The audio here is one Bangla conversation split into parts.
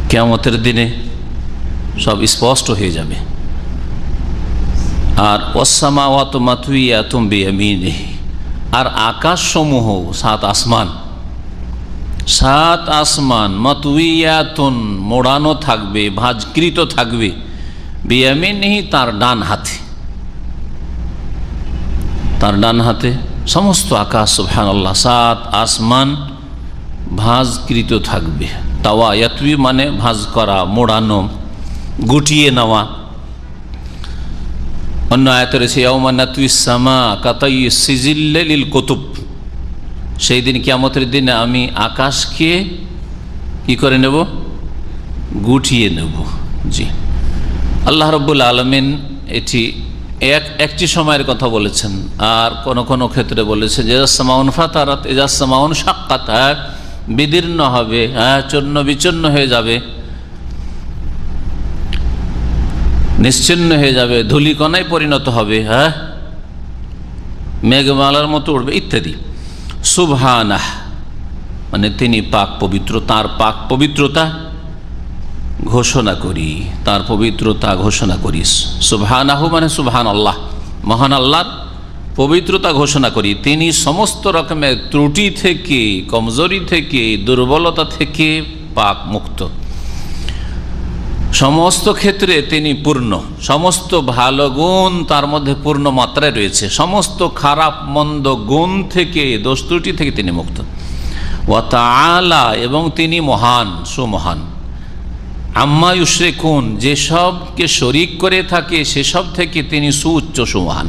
কিয়ামতের দিনে সব স্পষ্ট হয়ে যাবে। আর ওয়াসসামাওয়াতু মাতউইয়াতুম বিয়ামিনিহি, আর আকাশসমূহ সাত আসমান মাতউইয়াতুন মোড়ানো থাকবে, ভাঁজকৃত থাকবে, বিয়ামিনিহি তার ডান হাতে সমস্ত আকাশ, সুবহানাল্লাহ, সাত আসমান ভাঁজকৃত থাকবে। তাওয়া ইয়াতবি মানে ভাঁজ করা, মোড়ানো, গুটিয়ে নেওয়া। অন্য আয়াতে রয়েছে ইয়াউমা নাতউইস সামা কাতাইয়িস সিজিল্লি লিল কুতুব, সেই দিন কিয়ামতের দিনে আমি আকাশকে কি করে নেব? গুটিয়ে নেব। জি, আল্লাহ রাব্বুল আলামিন এটি একটি সময়ের কথা বলেছেন, আর কোন কোন ক্ষেত্রে বলেছেন যে সামাউন ফাতারাত, ইজাস সামাউন শাক্কাত, বিদীর্ণ হবে, চূর্ণ বিচূর্ণ হয়ে যাবে, নিশ্চিন্ন হয়ে যাবে, ধূলিকণায় পরিণত হবে, মেঘমালার মতো উঠবে ইত্যাদি। সুবহানাহ মানে তিনি পাক পবিত্র, তার পাক পবিত্রতা ঘোষণা করি, তার পবিত্রতা ঘোষণা করি। সুবহানাহু মানে সুবহানাল্লাহ, মহান আল্লাহর পবিত্রতা ঘোষণা করি। তিনি সমস্ত রকমের ত্রুটি থেকে, কমজোরি থেকে, দুর্বলতা থেকে পাক মুক্ত। সমস্ত ক্ষেত্রে তিনি পূর্ণ, সমস্ত ভালো গুণ তার মধ্যে পূর্ণ মাত্রায় রয়েছে, সমস্ত খারাপ মন্দ গুণ থেকে, দোষ ত্রুটি থেকে তিনি মুক্ত। ওয়া তাআলা এবং তিনি মহান, সুমহান। আম্মা ইউশরিকুন যেসবকে শরীক করে থাকে সেসব থেকে তিনি সুউচ্চ, সুমহান।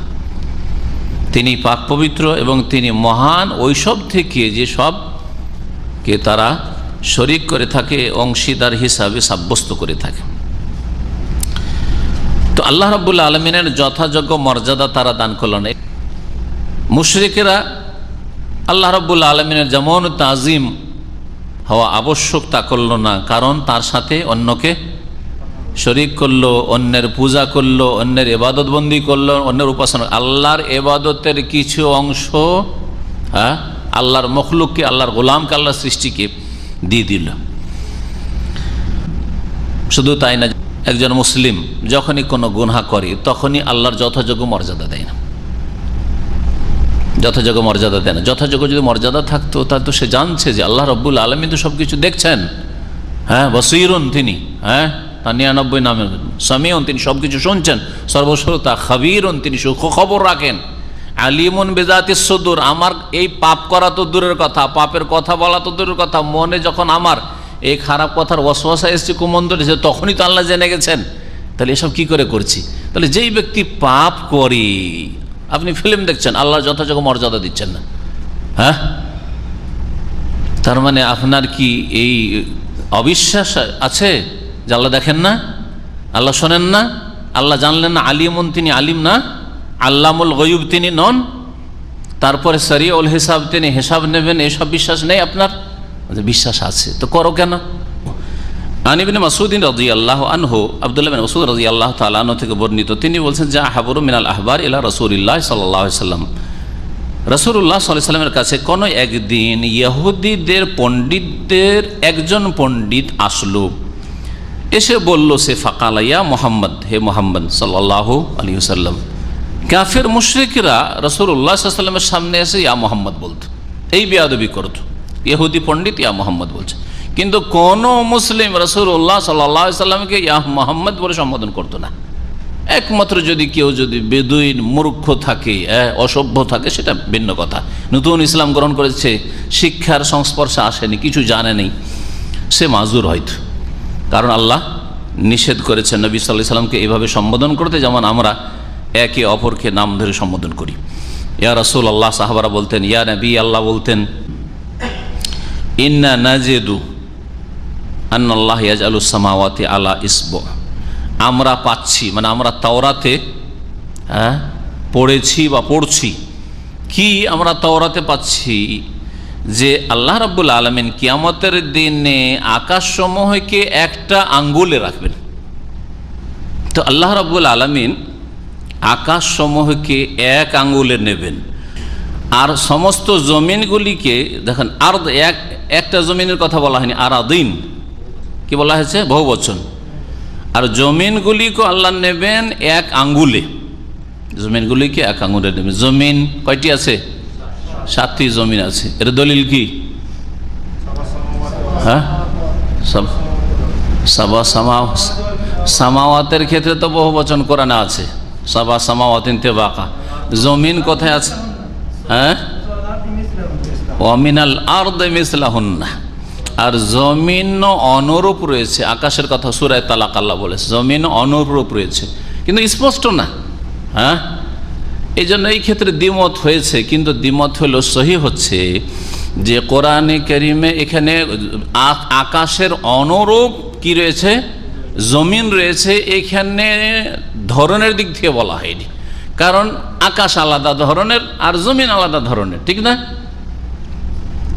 তিনি পাক পবিত্র এবং তিনি মহান ওইসব থেকে যেসবকে তারা শরীক করে থাকে, অংশীদার হিসাবে সাব্যস্ত করে থাকে। তো আল্লাহ রাব্বুল আলামিনের যথাযোগ্য মর্যাদা তারা দান করল না। মুশরিকেরা আল্লাহ রাব্বুল আলামিনের যেমন তাজিম হওয়া আবশ্যক তা করল না, কারণ তার সাথে অন্যকে শরীক করলো, অন্যের পূজা করলো, অন্যের ইবাদত বন্দি করলো, অন্যের উপাসনা। আল্লাহর ইবাদতের কিছু অংশ আল্লাহর মখলুককে, আল্লাহর গোলামকে, আল্লাহর সৃষ্টিকে দিয়ে দিল। শুধু তাই না, একজন মুসলিম যখনই কোনো গুনাহ করে তখনই আল্লাহর যথাযোগ্য মর্যাদা দেয় না, যথাযোগ্য মর্যাদা দেয় না। যথাযোগ্য যদি মর্যাদা থাকতো তাহলে তো সে জানছে যে আল্লাহ রাব্বুল আলামিন তো সব কিছু দেখছেন, বসীরুন তিনি, তার 99 নামে সামিউন তিনি সব কিছু শুনছেন, সর্বশ্রোতা, খাবীরুন তিনি সুখবর রাখেন, আলিমুন বিজাতিস সুদূর আমার এই পাপ করা তো দূরের কথা, পাপের কথা বলা তো দূরের কথা, মনে যখন আমার এই খারাপ কথার ওয়াসওয়াসা এসেছে, কুমন্ত্র এসেছে, তখনই তো আল্লাহ জেনে গেছেন। তাহলে এসব কি করে করছি? তাহলে যেই ব্যক্তি পাপ করে, আপনি ফিল্ম দেখছেন, আল্লাহর যথাযোগ্য মর্যাদা দিচ্ছেন না, তার মানে আপনার কি এই অবিশ্বাস আছে যে আল্লাহ দেখেন না, আল্লাহ শোনেন না, আল্লাহ জানলেন না, আলিমুন তিনি আলিম না, আল্লামুল গয়ুব তিনি নন, তারপরে শরীউল হিসাব তিনি হিসাব নেবেন, এসব বিশ্বাস নেই আপনার? বিশ্বাস আছে তো করো কেন? আন ইবনে মাসউদ রাদিয়াল্লাহু আনহু, আব্দুল্লাহ বিন মাসউদ রাদিয়াল্লাহু তাআলা আনহু থেকে বর্ণিত, তিনি বলছেন যা হাবরু মিনাল আহবার ইলা রাসূলিল্লাহ সাল্লাল্লাহু আলাইহি ওয়াসাল্লাম, রাসূলুল্লাহ সাল্লাল্লাহু আলাইহি ওয়াসাল্লামের কাছে কোন একদিন ইহুদিদের পণ্ডিতদের একজন পণ্ডিত আসলো, এসে বলল, সে ফাকালা ইয়া মুহাম্মদ, হে মুহাম্মদ সাল্লাল্লাহু আলাইহি ওয়াসাল্লাম। কাফের মুশরিকরা রাসূলুল্লাহ সাল্লাল্লাহু আলাইহি ওয়াসাল্লামের সামনে এসে ইয়া মুহাম্মদ বলতো, এই বেয়াদবি করত। ইহুদি পণ্ডিত ইয়া মুহাম্মদ বলছে, কিন্তু কোন মুসলিম রাসূলুল্লাহ সাল্লাল্লাহু আলাইহি ওয়াসাল্লামকে ইয়া মুহাম্মদ বলে সম্বোধন করতো না। একমাত্র যদি কেউ বেদুইন, মূর্খ থাকে, অসভ্য থাকে, সেটা ভিন্ন কথা। নতুন ইসলাম গ্রহণ করেছে, শিক্ষার সংস্পর্শে আসেনি, কিছু জানে নেই, সে মাজুর হয়তো, কারণ আল্লাহ নিষেধ করেছেন নবী সাল্লাল্লাহু আলাইহি ওয়াসাল্লামকে এইভাবে সম্বোধন করতে, যেমন আমরা একে অপরকে নাম ধরে সম্বোধন করি। ইয়া রাসূলুল্লাহ, সাহাবারা বলতেন, ইয়া নবী আল্লাহ বলতেন, ইন্না নাজিদু আন্নাল্লাহ ইয়াজআলুস সামাওয়াতি আলা ইসবু, আমরা পাচ্ছি, মানে আমরা তাওরাতে পড়েছি বা পড়ছি, কি আমরা তাওরাতে পাচ্ছি যে আল্লাহ রাব্বুল আলামিন কিয়ামতের দিনে আকাশসমূহকে একটা আঙ্গুলে রাখবেন। তো আল্লাহ রাব্বুল আলামিন আকাশসমূহকে এক আঙ্গুলে নেবেন, আর সমস্ত জমিনগুলিকে, দেখেন, আর একটা জমিনের কথা বলা হয়নি, আরাদিন, কি বলা হয়েছে? বহু বচন। আর জমিনগুলিকে আল্লাহ নেবেন এক আঙ্গুলে, জমিনগুলিকে এক আঙ্গুলে নেবেন। জমিন কয়টি আছে? 7টি জমিন আছে। এর দলিল কি? হ্যাঁ, সাবা সামাওয়াতের ক্ষেত্রে তো বহু বচন কোরআনে আছে, সাবা সামাওয়াতিন তিবাকা। জমিন কোথায় আছে? হ্যাঁ, ওয়ামিনাল আরদি মিসলাহুন্না। আর জমিন অনুরূপ রয়েছে, আকাশের কথা সূরা তালাক আল্লাহ বলেছে জমিন অনুরূপ রয়েছে, কিন্তু স্পষ্ট না। হ্যাঁ, এই জন্য এই ক্ষেত্রে দ্বিমত হয়েছে, কিন্তু দ্বিমত হলো সহি হচ্ছে যে কোরআনে কারিমে এখানে আকাশের অনুরূপ কি রয়েছে? জমিন রয়েছে। এখানে ধরনের দিক থেকে বলা হয়নি, কারণ আকাশ আলাদা ধরনের আর জমিন আলাদা ধরনের, ঠিক না?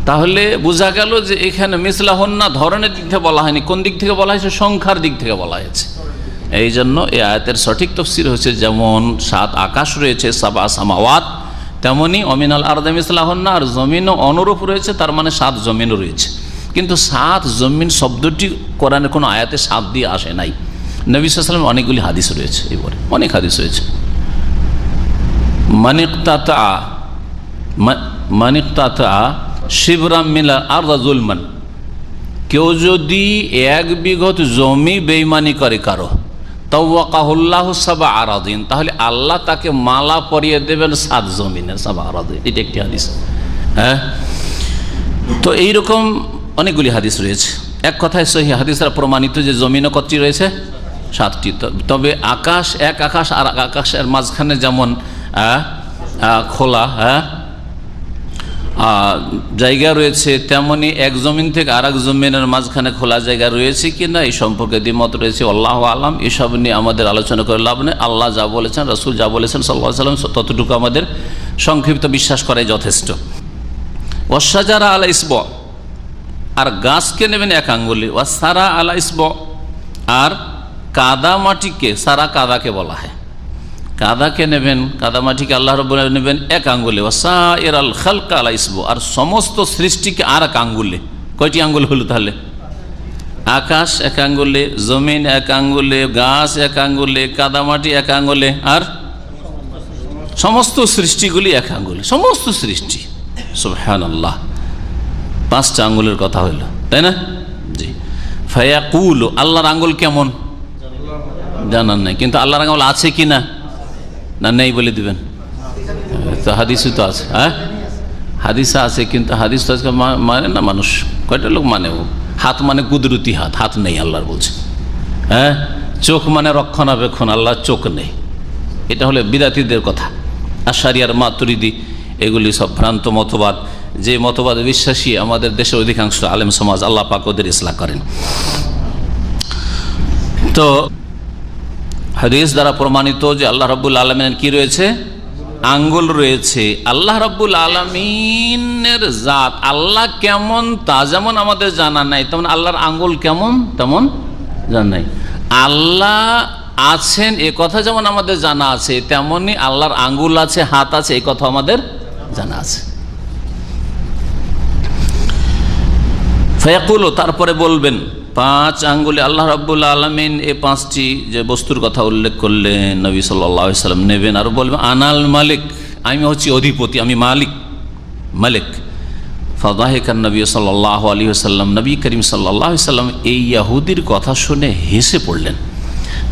তাহলে বোঝা গেল যে এখানে মিসলাহুন্না ধরনের দিক থেকে বলা হয়নি, কোন দিক থেকে বলা হয়েছে? সংখ্যার দিক থেকে বলা হয়েছে। এই জন্য এই আয়াতের সঠিক তাফসীর হচ্ছে যেমন 7 আকাশ রয়েছে, সাবা সামাওয়াত, তেমনি অমিনাল আরদে মিসলাহুন্না, আর জমিনও অনুরূপ রয়েছে, তার মানে 7 জমিনও রয়েছে। কিন্তু 7 জমিন শব্দটি কোরআনের কোনো আয়াতে 7 দিয়ে আসে নাই। নবী সাল্লাল্লাহু আলাইহি ওয়াসাল্লাম অনেকগুলি হাদিস রয়েছে, এবারে অনেক হাদিস রয়েছে। মানিকতাতা শিবরাম মিলা আর জুলমান, কেউ যদি 1 বিঘত জমি বেঈমানি করে কারো, তাওয়াকাহুল্লাহু সাবা আরাদিন, তাহলে আল্লাহ তাকে মালা পরিয়ে দেবেন 7 জমিনের, সাবা আরাদিন। এটা একটি হাদিস। হ্যাঁ, তো এইরকম অনেকগুলি হাদিস রয়েছে। এক কথায় সহিহ হাদিসরা প্রমাণিত যে জমিনও কতটি রয়েছে? 7টি। তবে আকাশ, এক আকাশ আর আকাশের মাঝখানে যেমন খোলা জায়গা রয়েছে, তেমনি এক জমিন থেকে আর এক জমিনের মাঝখানে খোলা জায়গা রয়েছে কিনা এই সম্পর্কে দ্বিমত রয়েছে। আল্লাহু আলাম। এসব নিয়ে আমাদের আলোচনা করে লাভ নেই। আল্লাহ যা বলেছেন, রাসূল যা বলেছেন সাল্লাল্লাহু আলাইহি ওয়াসাল্লাম, ততটুকু আমাদের সংক্ষিপ্ত বিশ্বাস করাই যথেষ্ট। ওয়াশজারা আলা ইসব, আর গাছকে নেবেন 1 আঙ্গুলে। ওয়াসারা আলা ইসব, আর কাদা মাটিকে, সারা কাদাকে বলা হয়, কাদাকে নেবেন, কাদা মাটিকে আল্লাহ রাব্বুল আলামিন নেবেন 1 আঙ্গুলে। ওয়াসাইরাল খালকা আলা ইসব, আর সমস্ত সৃষ্টিকে আর 1 আঙ্গুলে। কয়টি আঙ্গুল হলো তাহলে? আকাশ 1 আঙ্গুলে, জমিন 1 আঙ্গুলে, গাছ 1 আঙ্গুলে, কাদা মাটি 1 আঙ্গুলে, আর সমস্ত সৃষ্টিগুলি 1 আঙ্গুলে, সমস্ত সৃষ্টি। সুবহানাল্লাহ, 5টা আঙ্গুলের কথা হইল, তাই না? জি। ফায়াকুল, আল্লাহর আঙ্গুল কেমন জানার নাই, কিন্তু আল্লাহর আঙ্গুল আছে কি না নেই বলে দিবেন? তো হাদিসে তো আছে। হ্যাঁ, হাদিসে আছে, কিন্তু হাদিস তো আজকে মানে না মানুষ। কয়টা লোক মানে? হাত মানে কুদরতি হাত, হাত নেই আল্লাহর বলছে। হ্যাঁ, চোখ মানে রক্ষণাবেক্ষণ, আল্লাহর চোখ নেই। এটা হলো বিদাতীদের কথা। আশারি আর মাতুরিদি এগুলি সব ভ্রান্ত মতবাদ, যে মতবাদ বিশ্বাসী আমাদের দেশের অধিকাংশ আলেম সমাজ, আল্লাহ পাক ওদের ইসলাহ করেন। তো হাদিস দ্বারা প্রমাণিত যে আল্লাহ রাব্বুল আলামিনের কি রয়েছে? আঙ্গুল রয়েছে। আল্লাহ রাব্বুল আলামিনের জাত, আল্লাহ কেমন তা যেমন আমাদের জানা নাই, তেমন আল্লাহর আঙ্গুল কেমন তেমন জানা নাই। আল্লাহ আছেন এ কথা যেমন আমাদের জানা আছে, তেমনি আল্লাহর আঙ্গুল আছে, হাত আছে, এই কথা আমাদের জানা আছে। ফায়াকুলু, তারপরে বলবেন 5 আঙ্গুলে আল্লাহ রাব্বুল আলামিন এই 5টি যে বস্তুর কথা উল্লেখ করলেন নবী সাল্লাল্লাহু আলাইহি সাল্লাম নেবেন, আর বলবেন আনাল মালিক, আমি হচ্ছি অধিপতি, আমি মালিক, মালিক। ফাদাহিকান নবী সাল্লাল্লাহু আলাইহি ওয়াসাল্লাম, নবী করিম সাল্লাল্লাহু আলাইহি ওয়াসাল্লাম এই ইহুদির কথা শুনে হেসে পড়লেন।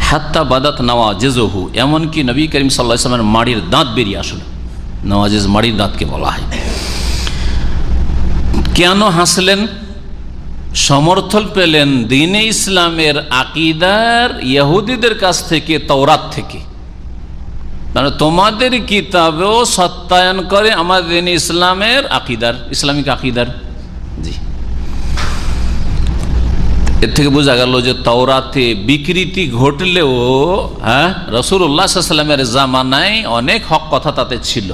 হাত্তা বাদাত নওয়াজিজহু, এমনকি নবী করিম সাল্লাল্লাহু আলাইহি ওয়াসাল্লামের মাড়ির দাঁত বেরিয়ে আসলো। নওয়াজিজ মাড়ির দাঁতকে বলা হয়। কেন হাসলেন? সমর্থন পেলেন দ্বীনে ইসলামের আকিদার ইহুদিদের কাছ থেকে, তাওরাত থেকে। মানে তোমাদের কিতাবেও সত্যায়ন করে আমাদের দ্বীনে ইসলামের আকিদার, ইসলামিক আকিদার। জি, এর থেকে বোঝা গেল যে তাওরাতে বিকৃতি ঘটলেও রাসূলুল্লাহ সাল্লাল্লাহু আলাইহি ওয়াসাল্লামের জামানায় অনেক হক কথা তাতে ছিল,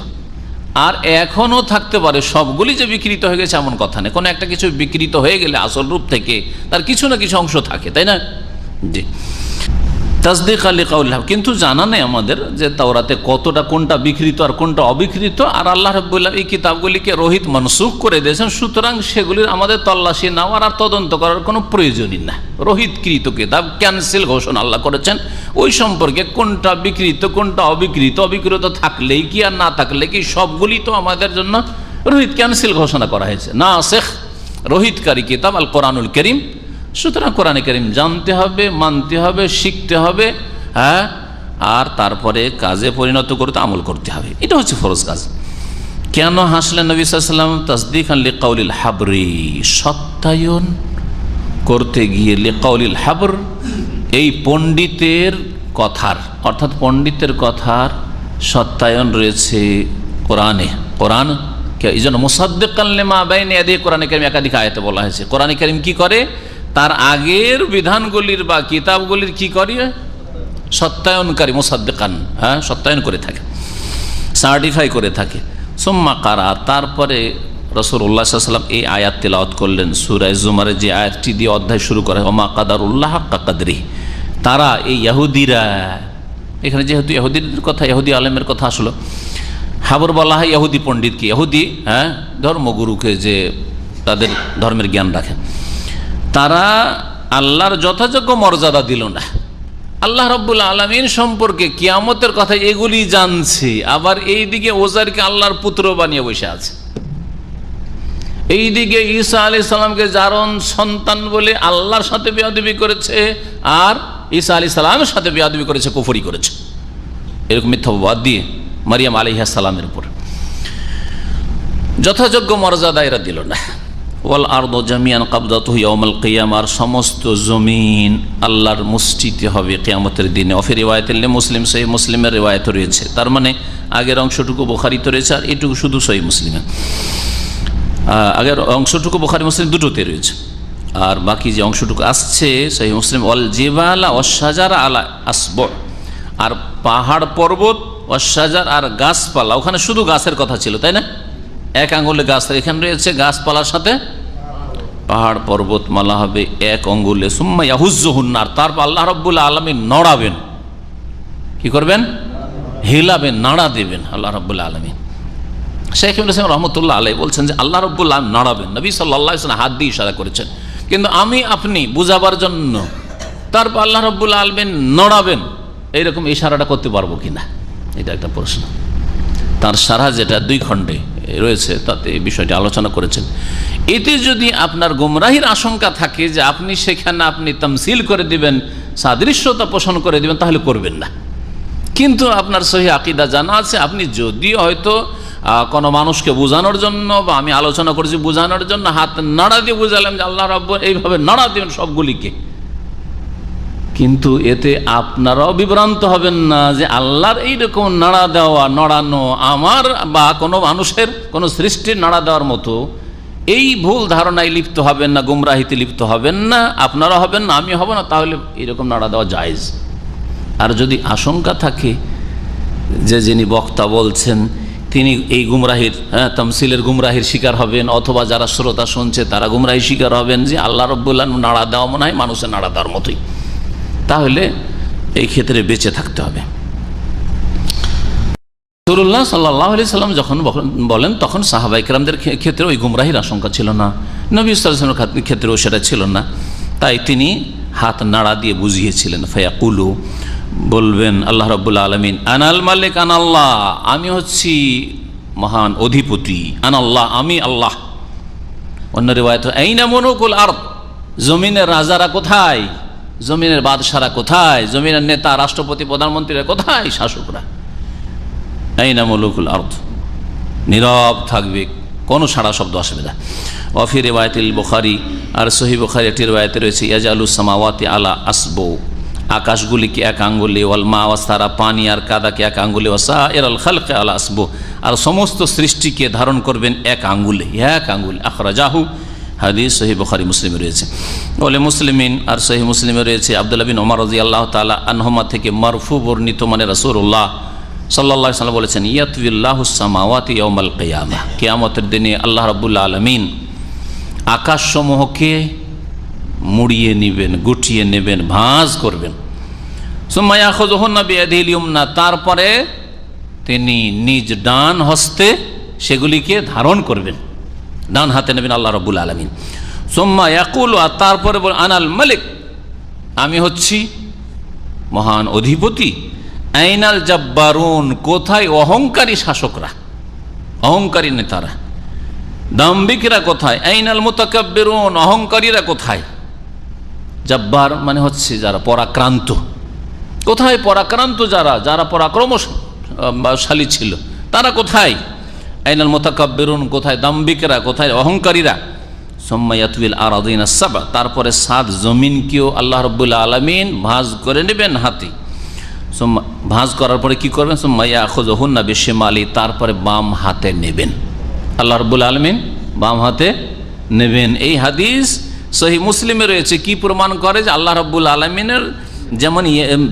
আর এখনও থাকতে পারে। সবগুলি যে বিকৃত হয়ে গেছে এমন কথা নেই। কোনো একটা কিছু বিকৃত হয়ে গেলে আসল রূপ থেকে তার কিছু না কিছু অংশ থাকে, তাই না? জি। তাসদিক আলী কাউল, কিন্তু জানা নেই আমাদের যে তাওরাতে কতটা কোনটা বিকৃত আর কোনটা অবিকৃত। আর আল্লাহ রাব্বুল আলামিন এই কিতাবগুলিকে রহিত মনসুখ করে দিয়েছেন, সুতরাং সেগুলির আমাদের তল্লাশি নেওয়ার আর তদন্ত করার কোনো প্রয়োজনই না। রহিতকৃত কিতাব ক্যান্সেল ঘোষণা আল্লাহ করেছেন, ওই সম্পর্কে কোনটা বিকৃত কোনটা অবিকৃত, অবিকৃত থাকলেই কি আর না থাকলে কি সবগুলি তো আমাদের জন্য রহিত, ক্যান্সেল ঘোষণা করা হয়েছে। না শেখ রহিতকারী কিতাব আল কোরআনুল করিম। সুতরাং কোরআনে কারীম জানতে হবে, মানতে হবে, শিখতে হবে, হ্যাঁ, আর তারপরে কাজে পরিণত করতে, আমল করতে হবে। এটা হচ্ছে ফরজ কাজ। কেন হাসলেন নবী সাল্লাল্লাহু আলাইহি ওয়াসাল্লাম? তাসদিকান লিকাউলিল হাবরি, সত্যায়ন করতে গিয়ে, লিকাউলিল হাবর, এই পণ্ডিতের কথার, অর্থাৎ পণ্ডিতের কথার সত্যায়ন রয়েছে কোরআনে। কোরআন এই জন্য মুসাদ্দিকান লিমা বাইনা ইয়াদিহি, কোরআনে কারীম একাধিক আয়াতে বলা হয়েছে। কোরআনে কারীম কি করে? তার আগের বিধানগুলির বা কিতাবগুলির কি করে? সত্যায়নকারী, মুসাদ্দিকান, হ্যাঁ, সত্যায়ন করে থাকে, সার্টিফাই করে থাকে। সুম্মা কারা, তারপরে রাসূলুল্লাহ সাল্লাল্লাহু আলাইহি ওয়াসাল্লাম এই আয়াত তেলাওয়াত করলেন। সূরা জুমারে যে আয়াতটি দিয়ে অধ্যায় শুরু করে, ওমা কাদারুল্লাহ হাক্কা কাদরিহি, তারা এই ইহুদিরা, এখানে যেহেতু ইহুদিদের কথা, ইহুদি আলেমের কথা আসলো, হাবর বলা হয় ইহুদি পণ্ডিতকে, ইহুদি, হ্যাঁ, ধর্মগুরুকে, যে তাদের ধর্মের জ্ঞান রাখে। তারা আল্লাহর যথাযোগ্য মর্যাদা দিল না। আল্লাহ রাব্বুল আলামিন সম্পর্কে কিয়ামতের কথা এগুলি জানছে, আবার এইদিকে ওজারকে আল্লাহর পুত্র বানিয়ে বসে আছে। এইদিকে ঈসা আলাইহিস সালামকে জারণ সন্তান বলে আল্লাহর সাথে বেয়াদবি করেছে, আর ঈসা আলাইহিস সালামের সাথে বেয়াদবি করেছে, কুফরি করেছে, এরকম মিথ্যাবাদ দিয়ে মারিয়াম আলাইহিস সালামের উপর যথাযোগ্য মর্যাদা এরা দিল না। ওয়াল আরদু জামিআন কাবদাতুহু ইয়াউমাল কিয়ামাহ, সমস্ত জমিন আল্লাহর মুষ্টিতে হবে কিয়ামতের দিনে। অফি রিওয়ায়াতিল মুসলিম, সহিহ মুসলিমের রিওয়ায়াত রয়েছে। তার মানে আগের অংশটুকু বুখারীতে রয়েছে, আর এটুকু শুধু সহিহ মুসলিমে। আগের অংশটুকু বুখারী মুসলিম দুটোতে রয়েছে, আর বাকি যে অংশটুকু আসছে সহিহ মুসলিম, ওয়াল জিবালা ওয়াশ শাজারা আলা আসবু, আর পাহাড় পর্বত, ওয়াশ শাজার, আর গাছপালা, ওখানে শুধু গাছের কথা ছিল, তাই না? এক আঙ্গুলে গাছ, এখানে রয়েছে গাছপালার সাথে পাহাড় পর্বতমালা হবে এক আঙ্গুলে। সুম্মা ইয়াহুজ্জুহুন নার, তারপর আল্লাহ রাব্বুল আলামিন নড়াবেন, কি করবেন? হিলাবেন, নাড়া দেবেন আল্লাহ রাব্বুল আলামিন। শেখ ইবনে সাইয়্যিদ রাহমাতুল্লাহ আলাইহি বলছেন যে আল্লাহ রাব্বুল আলামিন নাড়াবেন, নবী সাল্লাল্লাহু আলাইহি ওয়াসাল্লাম হাত দিয়ে ইশারা করেছেন, কিন্তু আমি আপনি বুঝাবার জন্য তারপর আল্লাহ রাব্বুল আলামিন নড়াবেন, এইরকম ইশারাটা করতে পারবো কিনা, এটা একটা প্রশ্ন। তার সারা যেটা 2 খণ্ডে রয়েছে তাতে এই বিষয়টি আলোচনা করেছেন। এতে যদি আপনার গুমরাহির আশঙ্কা থাকে যে আপনি সেখানে আপনি তামসিল করে দিবেন, সাদৃশ্যতা পোষণ করে দিবেন, তাহলে করবেন না। কিন্তু আপনার সহিহ আকীদা জানা আছে, আপনি যদি হয়তো কোনো মানুষকে বোঝানোর জন্য, বা আমি আলোচনা করেছি বোঝানোর জন্য, হাত নাড়া দিয়ে বুঝালাম যে আল্লাহ রাব্বুল এইভাবে নাড়া দিবেন সবগুলিকে, কিন্তু এতে আপনারাও বিভ্রান্ত হবেন না যে আল্লাহর এইরকম নাড়া দেওয়া, নড়ানো আমার বা কোনো মানুষের, কোনো সৃষ্টির নাড়া দেওয়ার মতো, এই ভুল ধারণায় লিপ্ত হবেন না, গুমরাহিতে লিপ্ত হবেন না, আপনারা হবেন না, আমি হব না, তাহলে এরকম নাড়া দেওয়া জায়েজ। আর যদি আশঙ্কা থাকে যে যিনি বক্তা বলছেন তিনি এই গুমরাহির, তামসিলের গুমরাহির শিকার হবেন, অথবা যারা শ্রোতা শুনছে তারা গুমরাহির শিকার হবেন, যে আল্লাহ রাব্বুল আলামিন নাড়া দেওয়া মনে হয় মানুষের নাড়া দেওয়ার মতোই, তাহলে এই ক্ষেত্রে বেঁচে থাকতে হবে। রাসূলুল্লাহ সাল্লাল্লাহু আলাইহি সাল্লাম যখন বলেন, তখন সাহাবায়ে কেরামদের ক্ষেত্রে ওই গুমরাহির আশঙ্কা ছিল না, নবী সাল্লাল্লাহু আলাইহি ওয়াসাল্লামের ক্ষেত্রেও সেটা ছিল না, তাই তিনি হাত নাড়া দিয়ে বুঝিয়েছিলেন। ফায়াকুলু, বলবেন আল্লাহ রাব্বুল আলামিন, আনাল মালিক আনাল্লাহ, আমি হচ্ছি মহান অধিপতি, আনাল্লাহ, আমি আল্লাহ। অন্য রিওয়ায়াত আইনা মুলুকুল আরদ, জমিনের রাজারা কোথায়, জমিনের বাদশারা কোথায়, জমিনের নেতা, রাষ্ট্রপতি, প্রধানমন্ত্রীরা কোথায়, শাসকরা, আইনা মুলুকুল আরদ, নীরব থাকবে, কোনো সাড়া শব্দ আসবে না। ওয়াফি রিওয়ায়াতিল বুখারী, আর সহিহ বুখারী একটি রিওয়ায়াতে রয়েছে, ইয়াজালুস সামাওয়াতি আলা আসবু, আকাশগুলিকে এক আঙ্গুলে, ওয়াল মা ওয়াসারা, পানি আর কাদাকে এক আঙ্গুলে, ওয়াসাইরাল খালকি আলা আসবু, আর সমস্ত সৃষ্টিকে ধারণ করবেন এক আঙ্গুলে, এক আঙ্গুলে। আখরাজাহু, হাদিস সহিহ বুখারী মুসলিমে রয়েছে। বলে মুসলিমিন আর সহিহ মুসলিমে রয়েছে, আব্দুল্লাহ বিন ওমর রাদিয়াল্লাহু তাআলা আনহুমা থেকে মারফু বর্ণিত, মানে রাসূলুল্লাহ সাল্লাল্লাহু আলাইহি ওয়াসাল্লাম বলেছেন, ইয়াতবিল্লাহুস সামাওয়াতি ইয়াউমাল কিয়ামাহ, কিয়ামতের দিনে আল্লাহ রাব্বুল আলামিন আকাশসমূহকে মুড়িয়ে নেবেন, গুটিয়ে নেবেন, ভাঁজ করবেন। সুম্মা ইয়াখুযুহুন্না বিয়াদিহিল ইউমনা, তারপরে তিনি নিজ ডান হস্তে সেগুলিকে ধারণ করবেন, ডান হাতে নেবেন আল্লাহ রাব্বুল আলামিন। সুম্মা ইয়াকুলু, আর তারপরে বলেন আনাল মালিক, আমি হচ্ছি মহান অধিপতি। আইনাল জাব্বারুন, কোথায় অহংকারী শাসকরা, অহংকারী নেতারা, দাম্ভিকরা কোথায়? আইনাল মুতাকাব্বিরুন, অহংকারীরা কোথায়? জাব্বার মানে হচ্ছে যারা পরাক্রান্ত, কোথায় পরাক্রান্ত যারা, যারা পরাক্রমশালী ছিল তারা কোথায়? আইনাল মুতাকাব্বিরুন, কোথায় দাম্ভিকরা, কোথায় অহংকারীরা? সুম্মা ইয়াতউইল আরাদিনা সাবা, তারপরে 7 জমিনকেও আল্লাহ রাব্বুল আলামিন ভাঁজ করে নেবেন হাতে। ভাঁজ করার পরে কি করবেন? সুম্মা ইয়াখুযুহুন্না বিশিমালি, তারপরে বাম হাতে নেবেন, আল্লাহ রাব্বুল আলামিন বাম হাতে নেবেন। এই হাদিস সহিহ মুসলিমে রয়েছে। কি প্রমাণ করে? যে আল্লাহ রাব্বুল আলামিনের যেমন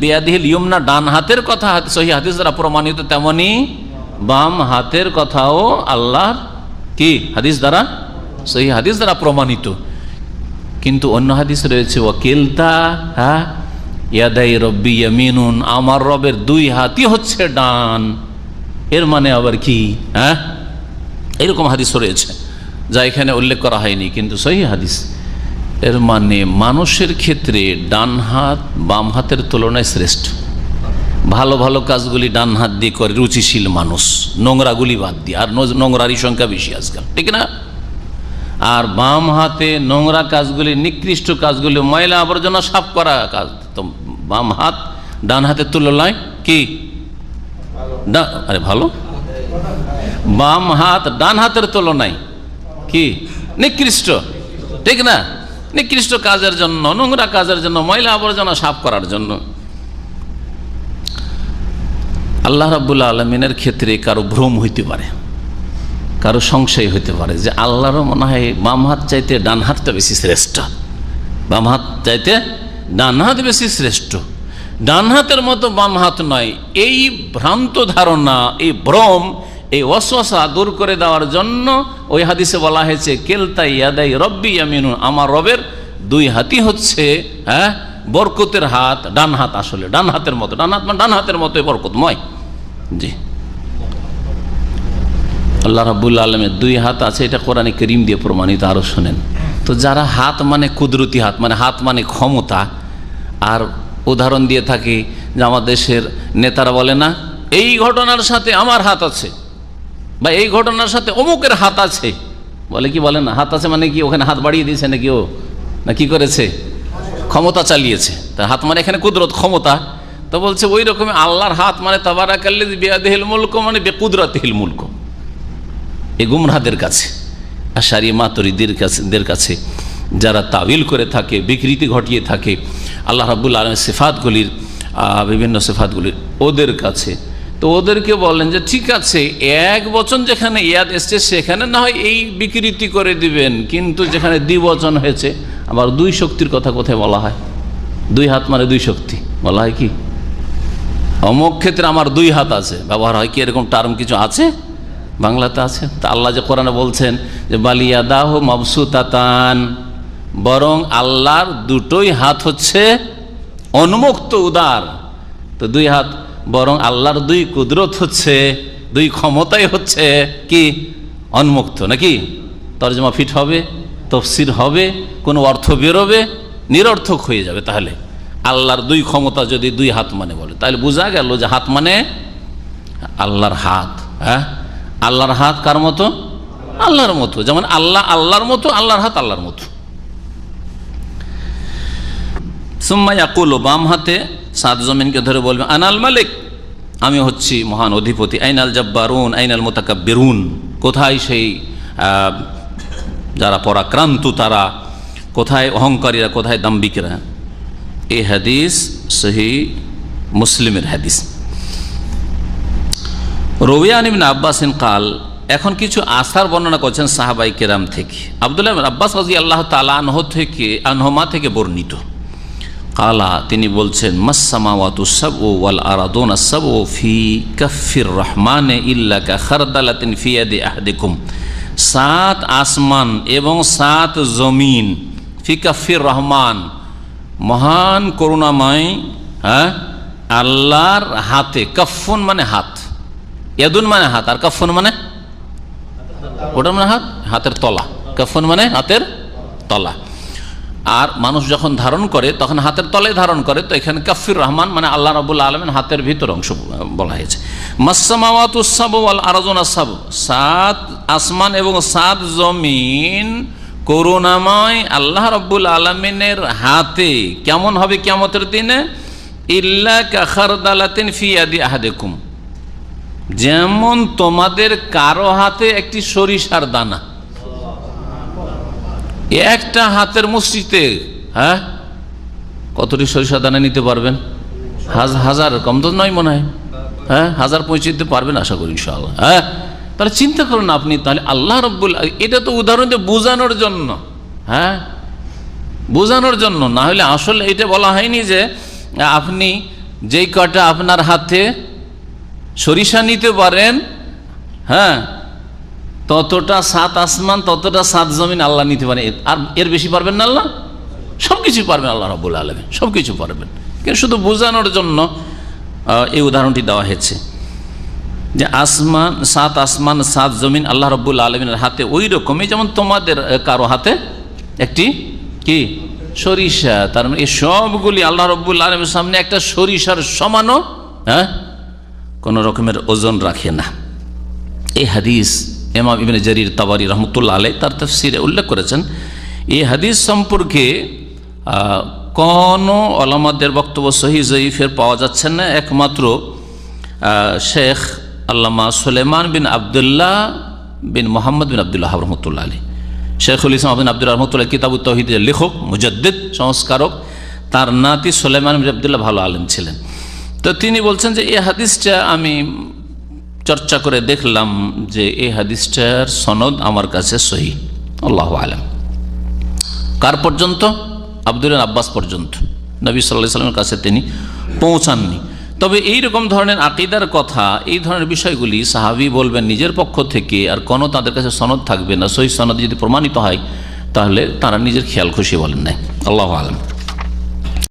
বিয়াদিহিল ইউমনা, ডান হাতের কথা সহিহ হাদিস দ্বারা প্রমাণিত, তেমনি বাম হাতের কথাও আল্লাহর কি হাদিস দ্বারা, সহিহ হাদিস দ্বারা প্রমাণিত। কিন্তু অন্য হাদিস রয়েছে ওয়াকিলতা ইয়াদাই রব্বি ইয়ামিনুন, আমার রবের 2 হাতই হচ্ছে ডান। এর মানে আবার কি? এরকম হাদিস রয়েছে যা এখানে উল্লেখ করা হয়নি, কিন্তু সহিহ হাদিস। এর মানে মানুষের ক্ষেত্রে ডান হাত বাম হাতের তুলনায় শ্রেষ্ঠ। ভালো ভালো কাজগুলি ডান হাত দিয়ে করে রুচিশীল মানুষ, নোংরাগুলি বাদ দিয়ে। আর নোংরারই সংখ্যা বেশি আজকাল, ঠিক না? আর বাম হাতে নোংরা কাজগুলি, নিকৃষ্ট কাজগুলি, ময়লা আবর্জনা সাফ করা কাজ, তো বাম হাত ডান হাতের তুলনায় কি ভালো? বাম হাত ডান হাতের তুলনায় কি নিকৃষ্ট, ঠিক না? নিকৃষ্ট কাজের জন্য, নোংরা কাজের জন্য, ময়লা আবর্জনা সাফ করার জন্য। আল্লাহ রাব্বুল আলামিনের ক্ষেত্রে কারো ভ্রম হইতে পারে, কারো সংশয় হইতে পারে যে আল্লাহরও মনে হয় বাম হাত চাইতে ডান হাতটা বেশি শ্রেষ্ঠ, বাম হাত চাইতে ডান হাত বেশি শ্রেষ্ঠ, ডান হাতের মতো বাম হাত নয়। এই ভ্রান্ত ধারণা, এই ভ্রম, এই ওয়াসওয়াসা দূর করে দেওয়ার জন্য ওই হাদিসে বলা হয়েছে কেলতা ইয়াদাই রব্বি ইয়ামিনুন, আমার রবের 2 হাতই হচ্ছে বরকতের হাত, ডান হাত। আসলে ডান হাতের মতো, ডান হাত মানে ডান হাতের মতো বরকতময়। জি, আল্লাহ রাব্বুল আলামিনের 2 হাত আছে, এটা কোরআনে কারীম দিয়ে প্রমাণিত। আরো শুনেন তো, যারা হাত মানে কুদরতি হাত, মানে হাত মানে ক্ষমতা, আর উদাহরণ দিয়ে থাকি যে আমার দেশের নেতারা বলে না, এই ঘটনার সাথে আমার হাত আছে, বা এই ঘটনার সাথে অমুকের হাত আছে, বলে কি বলে না? হাত আছে মানে কি ওখানে হাত বাড়িয়ে দিয়েছে নাকি ও, না কি করেছে? ক্ষমতা চালিয়েছে। তা হাত মানে এখানে কুদরত, ক্ষমতা। তো বলছে ওই রকম আল্লাহর হাত মানে তাবারাকাল্লাযী বিয়াদিহিল মুলকু মানে বিকুদরাতিহিল মুলকু। এই গুমরাহদের কাছে, আশারি মাতুরিদের কাছে যারা তাবিল করে থাকে, বিকৃতি ঘটিয়ে থাকে আল্লাহ রাব্বুল আলামিনের সিফাতগুলির, বিভিন্ন সিফাতগুলির, ওদের কাছে, তো ওদেরকে বলেন যে ঠিক আছে, 1 বচন যেখানে ইয়াদ এসছে সেখানে না হয় এই বিকৃতি করে দিবেন, কিন্তু যেখানে 2 বচন হয়েছে, আবার 2 শক্তির কথা কোথায় বলা হয়? 2 হাত মানে 2 শক্তি বলা হয় কি? অমুক ক্ষেত্রে আমার 2 হাত আছে ব্যবহার হয় কি? এরকম টার্ম কিছু আছে বাংলাতে? আছে। তা আল্লাহ যে কোরআনে বলছেন যে বালিয়াদাহু মাবসুতাতান, বরং আল্লাহর 2টোই হাত হচ্ছে উন্মুক্ত, উদার। তো 2 হাত, বরং আল্লাহর 2 কুদরত হচ্ছে, 2 ক্ষমতাই হচ্ছে কি উন্মুক্ত। নাকি তরজমা ফিট হবে, তফসির হবে, কোনো অর্থ বেরোবে, নিরর্থক হয়ে যাবে। তাহলে আল্লাহর 2 ক্ষমতা যদি 2 হাত মানে বলে, তাহলে বোঝা গেল যে হাত মানে আল্লাহর হাত। আল্লাহর হাত কার মতো? আল্লাহর মতো। যেমন আল্লাহ আল্লাহর মতো, আল্লাহর হাত আল্লাহর মতো। সুম্মা ইয়াকুলু, বাম হাতে 7 জমিনকে ধরে বলবে আনাল মালিক, আমি হচ্ছি মহান অধিপতি। আইনাল জাব্বারুন আইনাল মুতাকাব্বিরুন, কোথায় সেই যারা পরাক্রান্ত তারা, কোথায় অহংকারীরা, কোথায় দাম্ভিকরা? এই হাদিস সহিহ মুসলিমের হাদিস। রবিয়ান ইবনে আব্বাসিন কাল, এখন কিছু আসার বর্ণনা করছেন সাহাবাই কেরাম থেকে। আব্দুল্লাহ ইবনে আব্বাস রাদিয়াল্লাহু তাআলা আনহুমা থেকে বর্ণিত। কালা, তিনি বলছেন মাসসামাওয়াতু সাবউ ওয়াল আরাদুনা সাবউ ফি কাফির রহমানে ইল্লা কাখারদালাতিন ফি ইয়াদি আহাদিকুম, 7 আসমান এবং 7 জমিন, ফি কাফির রহমান, মহান করুণাময় আল্লাহর হাতে, কাফুন মানে হাত, ইয়াদুন মানে হাত, আর কাফুন মানে ওটা মানে হাত, হাতের তলা। কাফুন মানে হাতের তলা। আর মানুষ যখন ধারণ করে তখন হাতের তলায় ধারণ করে, তো এখানে কাফির রহমান মানে আল্লাহ রাব্বুল আলামিন হাতের ভিতর অংশ বলা হয়েছে। মাসসামাওয়াতুস সাবু ওয়াল আরজুনাস সাবু, 7 আসমান এবং 7 জমিন করুণাময় আল্লাহ রাব্বুল আলামিনের হাতে। কেমন হবে কিয়ামতের দিনে? ইল্লা কাখারদালাতিন ফি ইয়াদি আহাদিকুম, যেমন তোমাদের কারো হাতে একটি সরিষার দানা। একটা হাতের মুষ্টিতে হ্যাঁ কতটি সরিষার দানা নিতে পারবেন? হাজার, কম তো নয় মনে হয়, হ্যাঁ 1000 পৌঁছে দিতে পারবেন আশা করি ইনশাআল্লাহ। হ্যাঁ, তাহলে চিন্তা করুন আপনি, তাহলে আল্লাহ রাব্বুল, এটা তো উদাহরণ দিয়ে বোঝানোর জন্য, হ্যাঁ বোঝানোর জন্য, না হলে আসলে এটা বলা হয়নি যে আপনি যেই কটা আপনার হাতে সরিষা নিতে পারেন, হ্যাঁ ততটা 7 আসমান, ততটা 7 জমিন আল্লাহ নিতে পারেন। আর এর বেশি পারবেন না আল্লাহ? সব কিছু পারবেন আল্লাহ রাব্বুল আলামিন, সব কিছু পারবেন। কিন্তু শুধু বোঝানোর জন্য এই উদাহরণটি দেওয়া হয়েছে যে আসমান 7 আসমান 7 জমিন আল্লাহ রাব্বুল আলামিনের হাতে ওই রকমই যেমন তোমাদের কারো হাতে একটি কি সরিষা। তার মানে এই সবগুলি আল্লাহ রাব্বুল আলামিনের সামনে একটা সরিষার সমানও হ্যাঁ কোনো রকমের ওজন রাখে না। এই হাদিস ইমাম ইবনে জারির তাবারি রহমতুল্লাহ আলাইহি তার তাফসিরে উল্লেখ করেছেন। এই হাদিস সম্পর্কে কোনো ওলামাদের বক্তব্য সহিহ জয়ীফের পাওয়া যাচ্ছে না, একমাত্র শেখ আল্লামা সুলাইমান বিন আবদুল্লাহ বিন মোহাম্মদ বিন আবদুল্লাহ রহমতুল্লাহ আলাইহি, শেখুল ইসলাম বিন আব্দুর রহমতুল্লাহ কিতাবুত তাওহীদের লেখক, মুজাদ্দিদ, সংস্কারক, তার নাতি সুলাইমান বিন আবদুল্লাহ ভালো আলেম ছিলেন। তো তিনি বলছেন যে এই হাদিসটা আমি চর্চা করে দেখলাম যে এই হাদিসটার সনদ আমার কাছে সহিহ, আল্লাহু আলাম। কার পর্যন্ত? আব্দুল্লাহ আব্বাস পর্যন্ত, নবী সাল্লাল্লাহু আলাইহি ওয়াসাল্লামের কাছে তিনি পৌঁছাননি। তবে এই রকম ধরনের আকীদার কথা, এই ধরনের বিষয়গুলি সাহাবী বলবেন নিজের পক্ষ থেকে, আর কোনো তাদের কাছে সনদ থাকবে না। সহিহ সনদ যদি প্রমাণিত হয় তাহলে তারা নিজের খেয়াল খুশি বলেন নাই, আল্লাহু আলাম।